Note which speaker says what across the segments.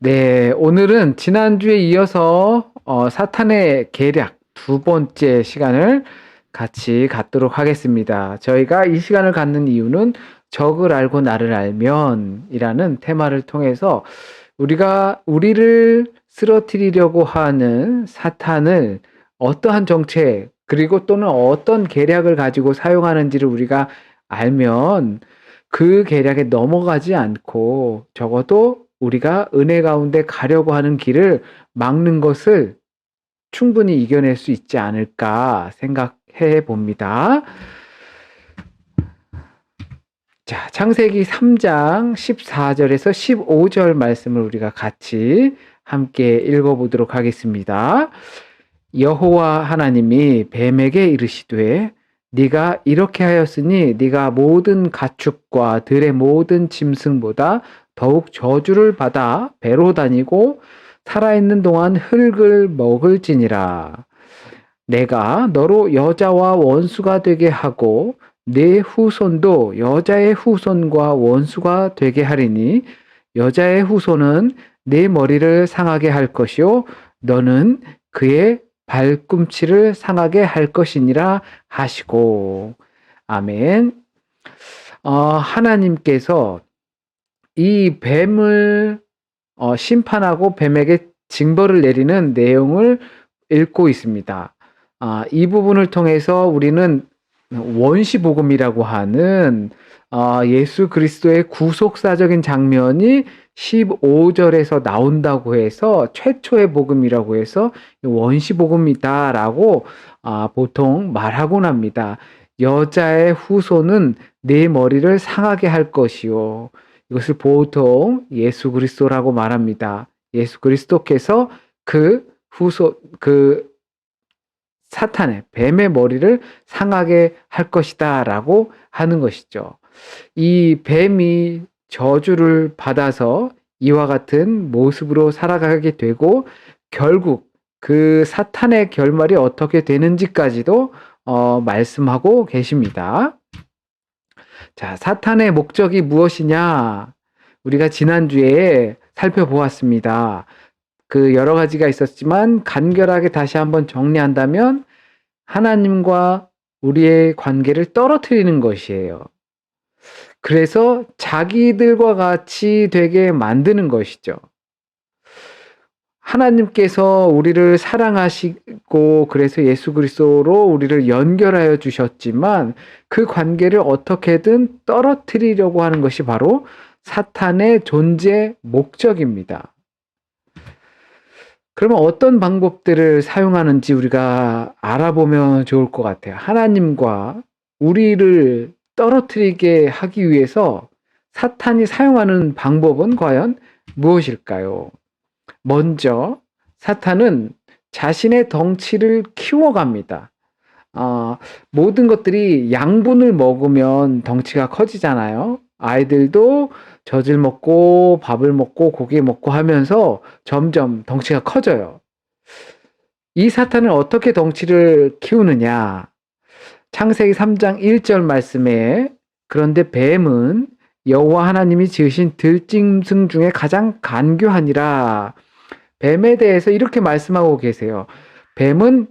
Speaker 1: 네, 오늘은 지난주에 이어서 사탄의 계략 두 번째 시간을 같이 갖도록 하겠습니다. 저희가 이 시간을 갖는 이유는 적을 알고 나를 알면이라는 테마를 통해서 우리를 쓰러뜨리려고 하는 사탄을 어떠한 정책 그리고 또는 어떤 계략을 가지고 사용하는지를 우리가 알면 그 계략에 넘어가지 않고 적어도 우리가 은혜 가운데 가려고 하는 길을 막는 것을 충분히 이겨낼 수 있지 않을까 생각해 봅니다. 자, 창세기 3장 14절에서 15절 말씀을 우리가 같이 함께 읽어보도록 하겠습니다. 여호와 하나님이 뱀에게 이르시되 네가 이렇게 하였으니 네가 모든 가축과 들의 모든 짐승보다 더욱 저주를 받아 배로 다니고 살아있는 동안 흙을 먹을지니라. 내가 너로 여자와 원수가 되게 하고 네 후손도 여자의 후손과 원수가 되게 하리니 여자의 후손은 네 머리를 상하게 할 것이요 너는 그의 발꿈치를 상하게 할 것이니라 하시고. 아멘. 하나님께서 이 뱀을 심판하고 뱀에게 징벌을 내리는 내용을 읽고 있습니다. 이 부분을 통해서 우리는 원시복음이라고 하는 예수 그리스도의 구속사적인 장면이 15절에서 나온다고 해서 최초의 복음이라고 해서 원시복음이다라고 보통 말하곤 합니다. 여자의 후손은 네 머리를 상하게 할 것이요. 이것을 보통 예수 그리스도라고 말합니다. 예수 그리스도께서 그 사탄의 뱀의 머리를 상하게 할 것이다라고 하는 것이죠. 이 뱀이 저주를 받아서 이와 같은 모습으로 살아가게 되고 결국 그 사탄의 결말이 어떻게 되는지까지도 말씀하고 계십니다. 자, 사탄의 목적이 무엇이냐? 우리가 지난주에 살펴보았습니다. 그 여러 가지가 있었지만 간결하게 다시 한번 정리한다면 하나님과 우리의 관계를 떨어뜨리는 것이에요. 그래서 자기들과 같이 되게 만드는 것이죠. 하나님께서 우리를 사랑하시고 그래서 예수 그리스도로 우리를 연결하여 주셨지만 그 관계를 어떻게든 떨어뜨리려고 하는 것이 바로 사탄의 존재 목적입니다. 그러면 어떤 방법들을 사용하는지 우리가 알아보면 좋을 것 같아요. 하나님과 우리를 떨어뜨리게 하기 위해서 사탄이 사용하는 방법은 과연 무엇일까요? 먼저 사탄은 자신의 덩치를 키워갑니다. 모든 것들이 양분을 먹으면 덩치가 커지잖아요. 아이들도 젖을 먹고 밥을 먹고 고기 먹고 하면서 점점 덩치가 커져요. 이 사탄은 어떻게 덩치를 키우느냐? 창세기 3장 1절 말씀에 그런데 뱀은 여호와 하나님이 지으신 들짐승 중에 가장 간교하니라. 뱀에 대해서 이렇게 말씀하고 계세요. 뱀은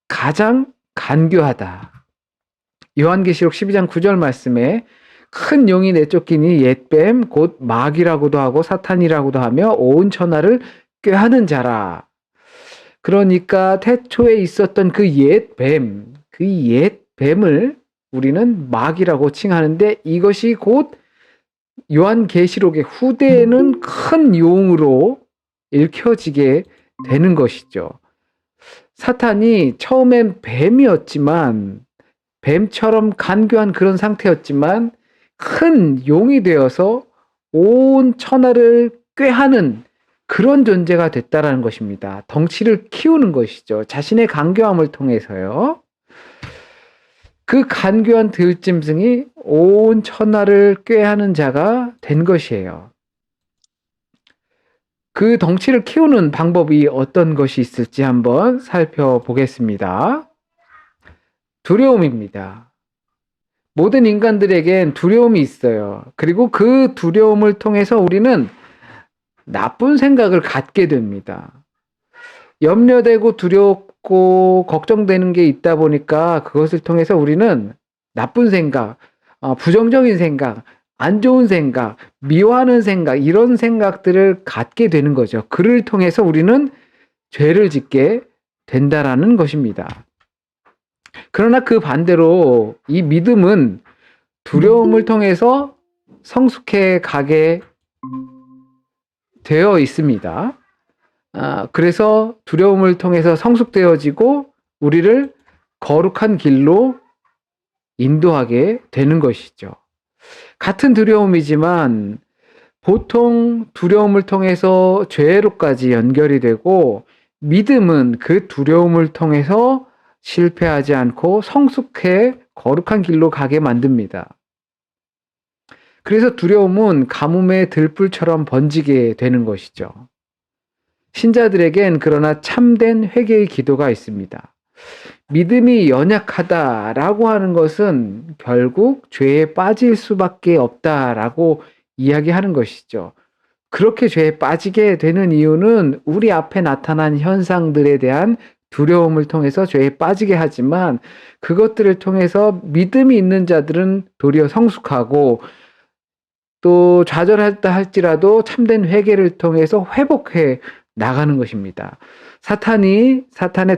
Speaker 1: 가장 간교하다. 요한계시록 12장 9절 말씀에 큰 용이 내쫓기니 옛뱀 곧 마귀라고도 하고 사탄이라고도 하며 온 천하를 꾀하는 자라. 그러니까 태초에 있었던 그 옛뱀을 우리는 마귀라고 칭하는데 이것이 곧 요한계시록의 후대에는 큰 용으로 읽혀지게 되는 것이죠. 사탄이 처음엔 뱀이었지만 뱀처럼 간교한 그런 상태였지만 큰 용이 되어서 온 천하를 꾀하는 그런 존재가 됐다라는 것입니다. 덩치를 키우는 것이죠. 자신의 간교함을 통해서요. 그 간교한 들짐승이 온 천하를 꾀하는 자가 된 것이에요. 그 덩치를 키우는 방법이 어떤 것이 있을지 한번 살펴보겠습니다. 두려움입니다. 모든 인간들에겐 두려움이 있어요. 그리고 그 두려움을 통해서 우리는 나쁜 생각을 갖게 됩니다. 염려되고 두렵고 걱정되는 게 있다 보니까 그것을 통해서 우리는 나쁜 생각, 부정적인 생각, 안 좋은 생각, 미워하는 생각, 이런 생각들을 갖게 되는 거죠. 그를 통해서 우리는 죄를 짓게 된다라는 것입니다. 그러나 그 반대로 이 믿음은 두려움을 통해서 성숙해 가게 되어 있습니다. 그래서 두려움을 통해서 성숙되어지고 우리를 거룩한 길로 인도하게 되는 것이죠. 같은 두려움이지만 보통 두려움을 통해서 죄로까지 연결이 되고 믿음은 그 두려움을 통해서 실패하지 않고 성숙해 거룩한 길로 가게 만듭니다. 그래서 두려움은 가뭄의 들불처럼 번지게 되는 것이죠. 신자들에겐 그러나 참된 회개의 기도가 있습니다. 믿음이 연약하다라고 하는 것은 결국 죄에 빠질 수밖에 없다라고 이야기하는 것이죠. 그렇게 죄에 빠지게 되는 이유는 우리 앞에 나타난 현상들에 대한 두려움을 통해서 죄에 빠지게 하지만 그것들을 통해서 믿음이 있는 자들은 도리어 성숙하고 또 좌절했다 할지라도 참된 회개를 통해서 회복해 나가는 것입니다. 사탄의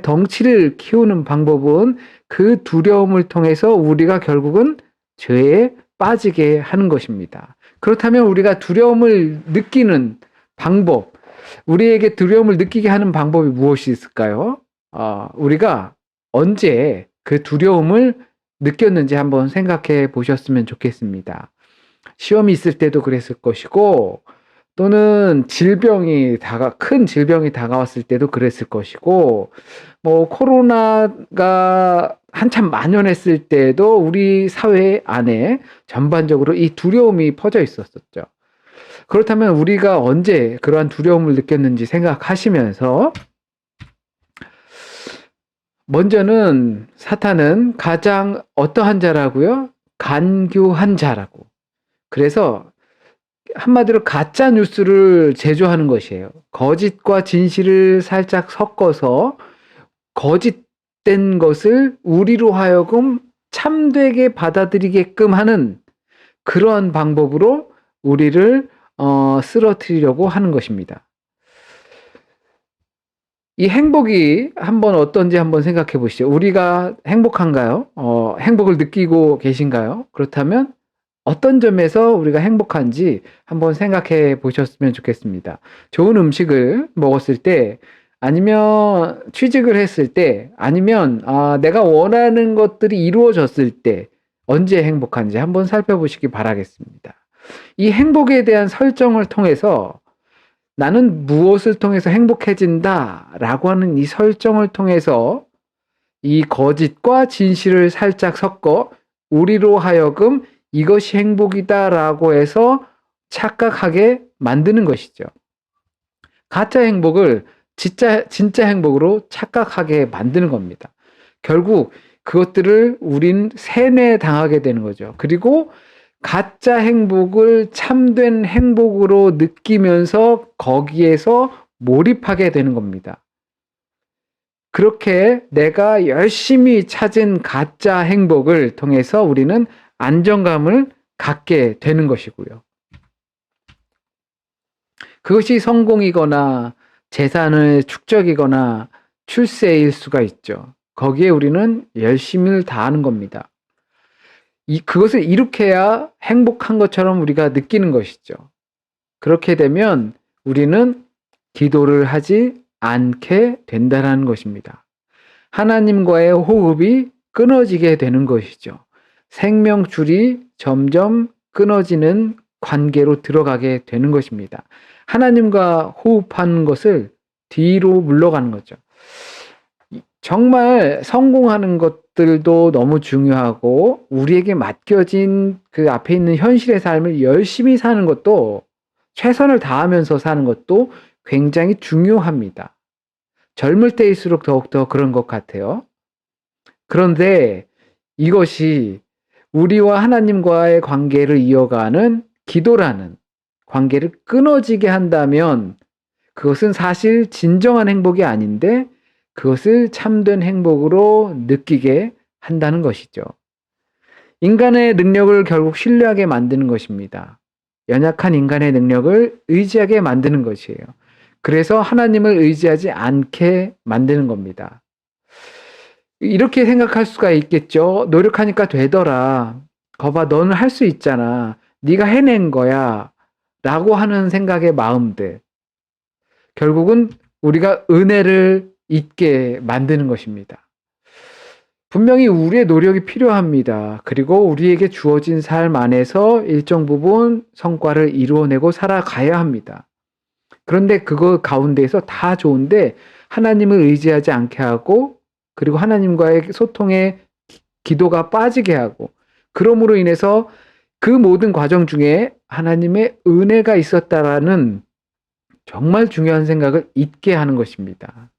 Speaker 1: 덩치를 키우는 방법은 그 두려움을 통해서 우리가 결국은 죄에 빠지게 하는 것입니다. 그렇다면 우리가 두려움을 느끼는 방법, 우리에게 두려움을 느끼게 하는 방법이 무엇이 있을까요? 우리가 언제 그 두려움을 느꼈는지 한번 생각해 보셨으면 좋겠습니다. 시험이 있을 때도 그랬을 것이고, 또는 큰 질병이 다가왔을 때도 그랬을 것이고, 코로나가 한참 만연했을 때도 우리 사회 안에 전반적으로 이 두려움이 퍼져 있었었죠. 그렇다면 우리가 언제 그러한 두려움을 느꼈는지 생각하시면서, 먼저는 사탄은 가장 어떠한 자라고요? 간교한 자라고. 그래서 한마디로 가짜 뉴스를 제조하는 것이에요. 거짓과 진실을 살짝 섞어서 거짓된 것을 우리로 하여금 참되게 받아들이게끔 하는 그러한 방법으로 우리를 쓰러뜨리려고 하는 것입니다. 이 행복이 어떤지 한번 생각해 보시죠. 우리가 행복한가요? 행복을 느끼고 계신가요? 그렇다면 어떤 점에서 우리가 행복한지 한번 생각해 보셨으면 좋겠습니다. 좋은 음식을 먹었을 때, 아니면 취직을 했을 때, 아니면 내가 원하는 것들이 이루어졌을 때 언제 행복한지 한번 살펴보시기 바라겠습니다. 이 행복에 대한 설정을 통해서 나는 무엇을 통해서 행복해진다 라고 하는 이 설정을 통해서 이 거짓과 진실을 살짝 섞어 우리로 하여금 이것이 행복이다라고 해서 착각하게 만드는 것이죠. 가짜 행복을 진짜 행복으로 착각하게 만드는 겁니다. 결국 그것들을 우린 세뇌당하게 되는 거죠. 그리고 가짜 행복을 참된 행복으로 느끼면서 거기에서 몰입하게 되는 겁니다. 그렇게 내가 열심히 찾은 가짜 행복을 통해서 우리는 안정감을 갖게 되는 것이고요. 그것이 성공이거나 재산의 축적이거나 출세일 수가 있죠. 거기에 우리는 열심을 다하는 겁니다. 그것을 이룩해야 행복한 것처럼 우리가 느끼는 것이죠. 그렇게 되면 우리는 기도를 하지 않게 된다는 것입니다. 하나님과의 호흡이 끊어지게 되는 것이죠. 생명줄이 점점 끊어지는 관계로 들어가게 되는 것입니다. 하나님과 호흡하는 것을 뒤로 물러가는 거죠. 정말 성공하는 것들도 너무 중요하고 우리에게 맡겨진 그 앞에 있는 현실의 삶을 열심히 사는 것도, 최선을 다하면서 사는 것도 굉장히 중요합니다. 젊을 때일수록 더욱더 그런 것 같아요. 그런데 이것이 우리와 하나님과의 관계를 이어가는 기도라는 관계를 끊어지게 한다면 그것은 사실 진정한 행복이 아닌데 그것을 참된 행복으로 느끼게 한다는 것이죠. 인간의 능력을 결국 신뢰하게 만드는 것입니다. 연약한 인간의 능력을 의지하게 만드는 것이에요. 그래서 하나님을 의지하지 않게 만드는 겁니다. 이렇게 생각할 수가 있겠죠. 노력하니까 되더라. 거봐, 너는 할 수 있잖아. 네가 해낸 거야. 라고 하는 생각의 마음들. 결국은 우리가 은혜를 잊게 만드는 것입니다. 분명히 우리의 노력이 필요합니다. 그리고 우리에게 주어진 삶 안에서 일정 부분 성과를 이루어내고 살아가야 합니다. 그런데 그거 가운데에서 다 좋은데 하나님을 의지하지 않게 하고 그리고 하나님과의 소통에 기도가 빠지게 하고 그러므로 인해서 그 모든 과정 중에 하나님의 은혜가 있었다라는 정말 중요한 생각을 잊게 하는 것입니다.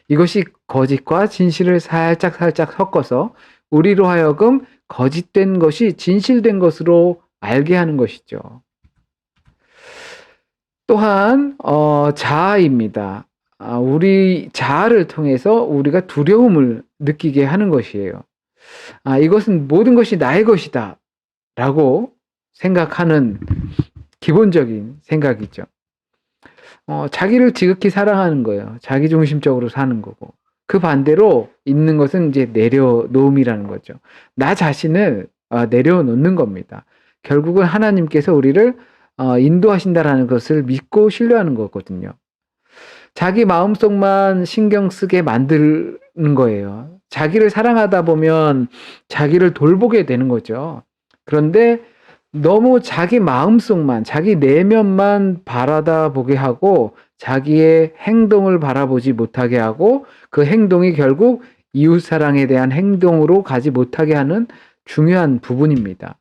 Speaker 1: 이것이 거짓과 진실을 살짝 섞어서 우리로 하여금 거짓된 것이 진실된 것으로 알게 하는 것이죠. 또한 자아입니다. 우리 자아를 통해서 우리가 두려움을 느끼게 하는 것이에요. 이것은 모든 것이 나의 것이다 라고 생각하는 기본적인 생각이죠. 자기를 지극히 사랑하는 거예요. 자기중심적으로 사는 거고. 그 반대로 있는 것은 이제 내려놓음이라는 거죠. 나 자신을 내려놓는 겁니다. 결국은 하나님께서 우리를 인도하신다라는 것을 믿고 신뢰하는 거거든요. 자기 마음속만 신경 쓰게 만드는 거예요. 자기를 사랑하다 보면 자기를 돌보게 되는 거죠. 그런데 너무 자기 마음속만, 자기 내면만 바라다 보게 하고 자기의 행동을 바라보지 못하게 하고 그 행동이 결국 이웃사랑에 대한 행동으로 가지 못하게 하는 중요한 부분입니다.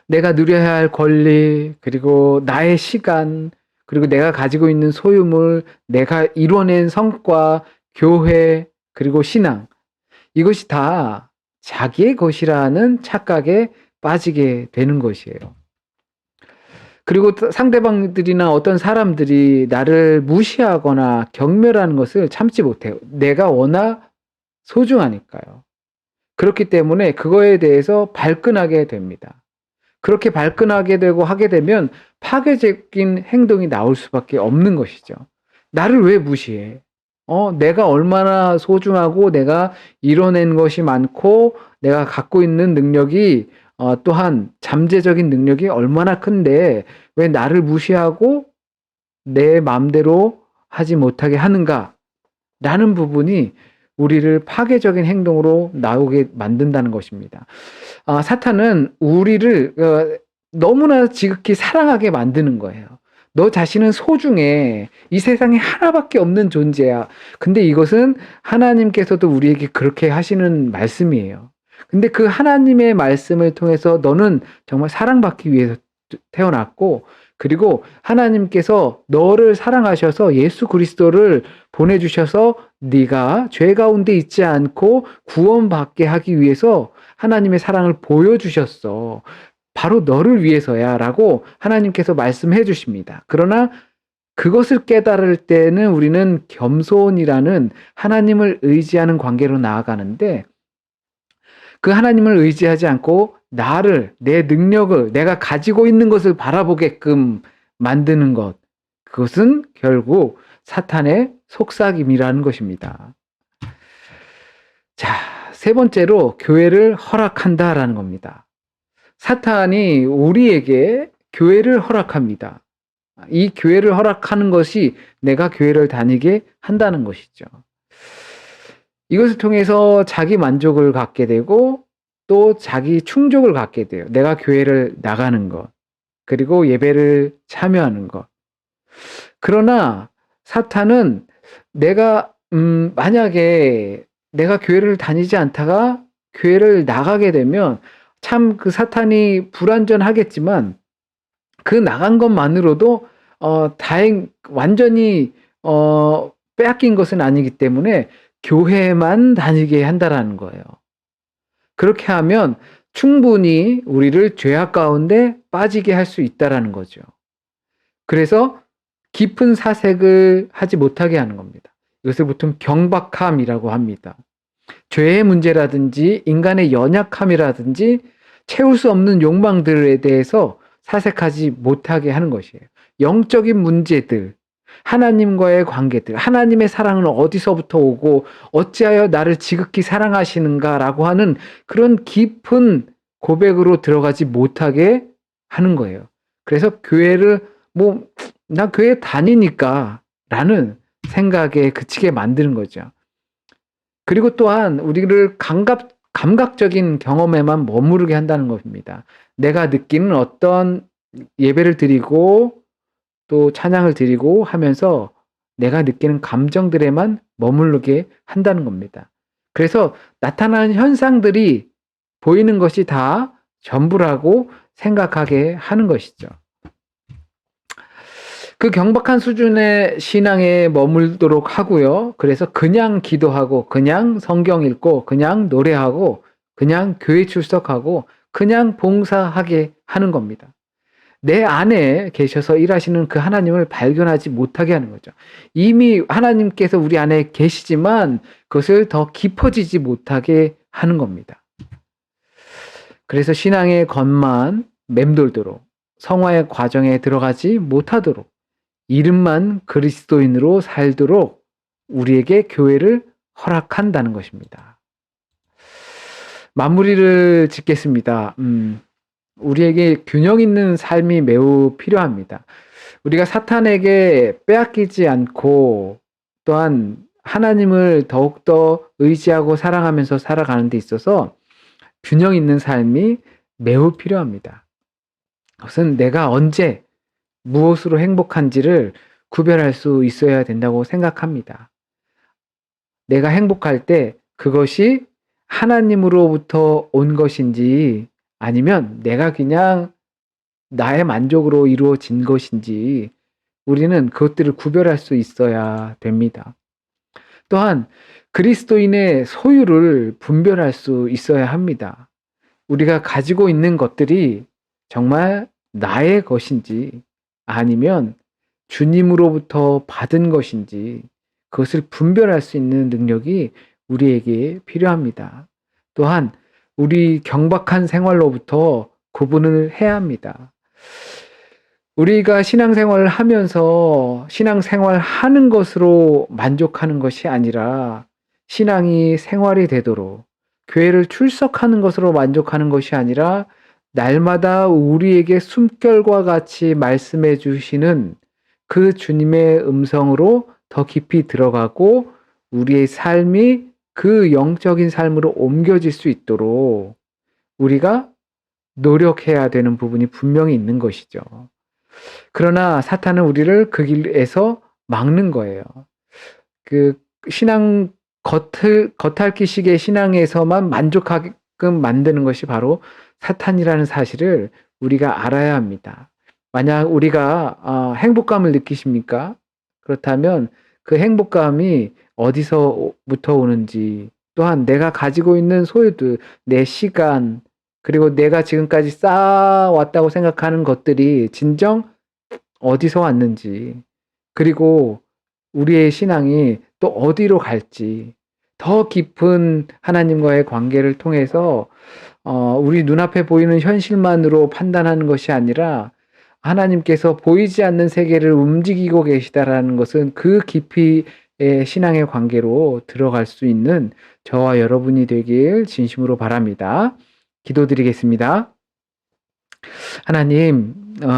Speaker 1: 내가 누려야 할 권리, 그리고 나의 시간, 그리고 내가 가지고 있는 소유물, 내가 이뤄낸 성과, 교회, 그리고 신앙. 이것이 다 자기의 것이라는 착각에 빠지게 되는 것이에요. 그리고 상대방들이나 어떤 사람들이 나를 무시하거나 경멸하는 것을 참지 못해요. 내가 워낙 소중하니까요. 그렇기 때문에 그거에 대해서 발끈하게 됩니다. 그렇게 발끈하게 되고 하게 되면 파괴적인 행동이 나올 수밖에 없는 것이죠. 나를 왜 무시해? 내가 얼마나 소중하고 내가 이뤄낸 것이 많고 내가 갖고 있는 능력이 또한 잠재적인 능력이 얼마나 큰데 왜 나를 무시하고 내 마음대로 하지 못하게 하는가? 라는 부분이 우리를 파괴적인 행동으로 나오게 만든다는 것입니다. 사탄은 우리를 너무나 지극히 사랑하게 만드는 거예요. 너 자신은 소중해. 이 세상에 하나밖에 없는 존재야. 근데 이것은 하나님께서도 우리에게 그렇게 하시는 말씀이에요. 근데 그 하나님의 말씀을 통해서 너는 정말 사랑받기 위해서 태어났고, 그리고 하나님께서 너를 사랑하셔서 예수 그리스도를 보내주셔서 네가 죄 가운데 있지 않고 구원받게 하기 위해서 하나님의 사랑을 보여주셨어. 바로 너를 위해서야 라고 하나님께서 말씀해 주십니다. 그러나 그것을 깨달을 때는 우리는 겸손이라는 하나님을 의지하는 관계로 나아가는데 그 하나님을 의지하지 않고 나를, 내 능력을, 내가 가지고 있는 것을 바라보게끔 만드는 것. 그것은 결국 사탄의 속삭임이라는 것입니다. 자, 세 번째로 교회를 허락한다라는 겁니다. 사탄이 우리에게 교회를 허락합니다. 이 교회를 허락하는 것이 내가 교회를 다니게 한다는 것이죠. 이것을 통해서 자기 만족을 갖게 되고 또 자기 충족을 갖게 돼요. 내가 교회를 나가는 것, 그리고 예배를 참여하는 것. 그러나 사탄은 내가 만약에 내가 교회를 다니지 않다가 교회를 나가게 되면 참 그 사탄이 불완전하겠지만 그 나간 것만으로도 완전히 빼앗긴 것은 아니기 때문에 교회만 다니게 한다라는 거예요. 그렇게 하면 충분히 우리를 죄악 가운데 빠지게 할 수 있다라는 거죠. 그래서 깊은 사색을 하지 못하게 하는 겁니다. 이것을 보통 경박함이라고 합니다. 죄의 문제라든지 인간의 연약함이라든지 채울 수 없는 욕망들에 대해서 사색하지 못하게 하는 것이에요. 영적인 문제들, 하나님과의 관계들, 하나님의 사랑은 어디서부터 오고 어찌하여 나를 지극히 사랑하시는가라고 하는 그런 깊은 고백으로 들어가지 못하게 하는 거예요. 그래서 교회를 나 교회 다니니까 라는 생각에 그치게 만드는 거죠. 그리고 또한 우리를 감각적인 경험에만 머무르게 한다는 겁니다. 내가 느끼는 어떤 예배를 드리고 또 찬양을 드리고 하면서 내가 느끼는 감정들에만 머무르게 한다는 겁니다. 그래서 나타나는 현상들이 보이는 것이 다 전부라고 생각하게 하는 것이죠. 그 경박한 수준의 신앙에 머물도록 하고요. 그래서 그냥 기도하고, 그냥 성경 읽고, 그냥 노래하고, 그냥 교회 출석하고, 그냥 봉사하게 하는 겁니다. 내 안에 계셔서 일하시는 그 하나님을 발견하지 못하게 하는 거죠. 이미 하나님께서 우리 안에 계시지만 그것을 더 깊어지지 못하게 하는 겁니다. 그래서 신앙의 겉만 맴돌도록, 성화의 과정에 들어가지 못하도록, 이름만 그리스도인으로 살도록 우리에게 교회를 허락한다는 것입니다. 마무리를 짓겠습니다. 우리에게 균형 있는 삶이 매우 필요합니다. 우리가 사탄에게 빼앗기지 않고 또한 하나님을 더욱더 의지하고 사랑하면서 살아가는 데 있어서 균형 있는 삶이 매우 필요합니다. 그것은 내가 언제 무엇으로 행복한지를 구별할 수 있어야 된다고 생각합니다. 내가 행복할 때 그것이 하나님으로부터 온 것인지 아니면 내가 그냥 나의 만족으로 이루어진 것인지 우리는 그것들을 구별할 수 있어야 됩니다. 또한 그리스도인의 소유를 분별할 수 있어야 합니다. 우리가 가지고 있는 것들이 정말 나의 것인지 아니면 주님으로부터 받은 것인지 그것을 분별할 수 있는 능력이 우리에게 필요합니다. 또한 우리 경박한 생활로부터 구분을 해야 합니다. 우리가 신앙생활을 하면서 신앙생활 하는 것으로 만족하는 것이 아니라 신앙이 생활이 되도록 교회를 출석하는 것으로 만족하는 것이 아니라 날마다 우리에게 숨결과 같이 말씀해 주시는 그 주님의 음성으로 더 깊이 들어가고 우리의 삶이 그 영적인 삶으로 옮겨질 수 있도록 우리가 노력해야 되는 부분이 분명히 있는 것이죠. 그러나 사탄은 우리를 그 길에서 막는 거예요. 그 신앙 겉핥기식의 신앙에서만 만족하게끔 만드는 것이 바로 사탄이라는 사실을 우리가 알아야 합니다. 만약 우리가 행복감을 느끼십니까? 그렇다면 그 행복감이 어디서부터 오는지 또한 내가 가지고 있는 소유들, 내 시간, 그리고 내가 지금까지 쌓아왔다고 생각하는 것들이 진정 어디서 왔는지, 그리고 우리의 신앙이 또 어디로 갈지, 더 깊은 하나님과의 관계를 통해서 우리 눈앞에 보이는 현실만으로 판단하는 것이 아니라 하나님께서 보이지 않는 세계를 움직이고 계시다라는 것은 그 깊이의 신앙의 관계로 들어갈 수 있는 저와 여러분이 되길 진심으로 바랍니다. 기도드리겠습니다. 하나님,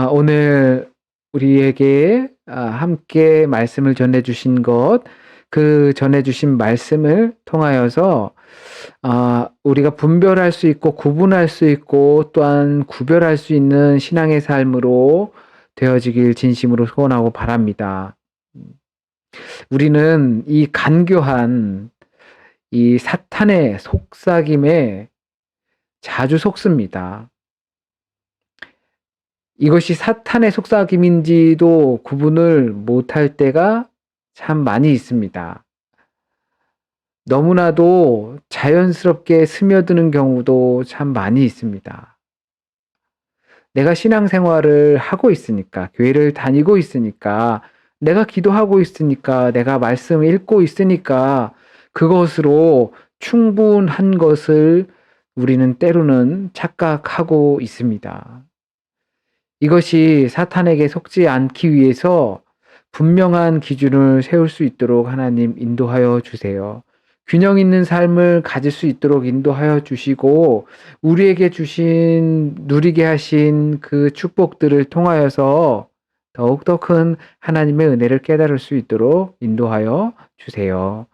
Speaker 1: 오늘 우리에게 함께 말씀을 전해주신 것, 그 전해주신 말씀을 통하여서 우리가 분별할 수 있고 구분할 수 있고 또한 구별할 수 있는 신앙의 삶으로 되어지길 진심으로 소원하고 바랍니다. 우리는 이 간교한 이 사탄의 속삭임에 자주 속습니다. 이것이 사탄의 속삭임인지도 구분을 못할 때가 참 많이 있습니다. 너무나도 자연스럽게 스며드는 경우도 참 많이 있습니다. 내가 신앙생활을 하고 있으니까, 교회를 다니고 있으니까, 내가 기도하고 있으니까, 내가 말씀 읽고 있으니까, 그것으로 충분한 것을 우리는 때로는 착각하고 있습니다. 이것이 사탄에게 속지 않기 위해서 분명한 기준을 세울 수 있도록 하나님 인도하여 주세요. 균형 있는 삶을 가질 수 있도록 인도하여 주시고, 우리에게 주신, 누리게 하신 그 축복들을 통하여서 더욱더 큰 하나님의 은혜를 깨달을 수 있도록 인도하여 주세요.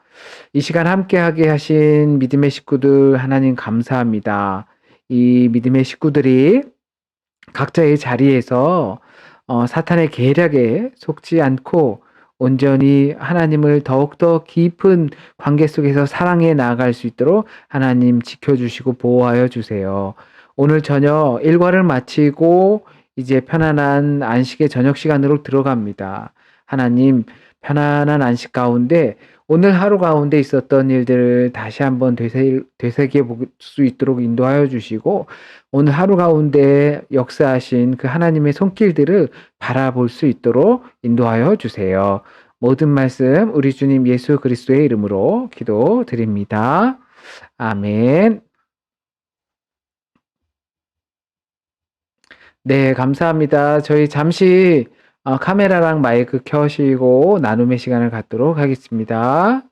Speaker 1: 이 시간 함께하게 하신 믿음의 식구들 하나님 감사합니다. 이 믿음의 식구들이 각자의 자리에서 사탄의 계략에 속지 않고 온전히 하나님을 더욱더 깊은 관계 속에서 사랑해 나아갈 수 있도록 하나님 지켜주시고 보호하여 주세요. 오늘 저녁 일과를 마치고 이제 편안한 안식의 저녁 시간으로 들어갑니다. 하나님 편안한 안식 가운데 오늘 하루 가운데 있었던 일들을 다시 한번 되새겨 볼 수 있도록 인도하여 주시고 오늘 하루 가운데 역사하신 그 하나님의 손길들을 바라볼 수 있도록 인도하여 주세요. 모든 말씀 우리 주님 예수 그리스도의 이름으로 기도드립니다. 아멘. 네, 감사합니다. 저희 잠시 카메라랑 마이크 켜시고 나눔의 시간을 갖도록 하겠습니다.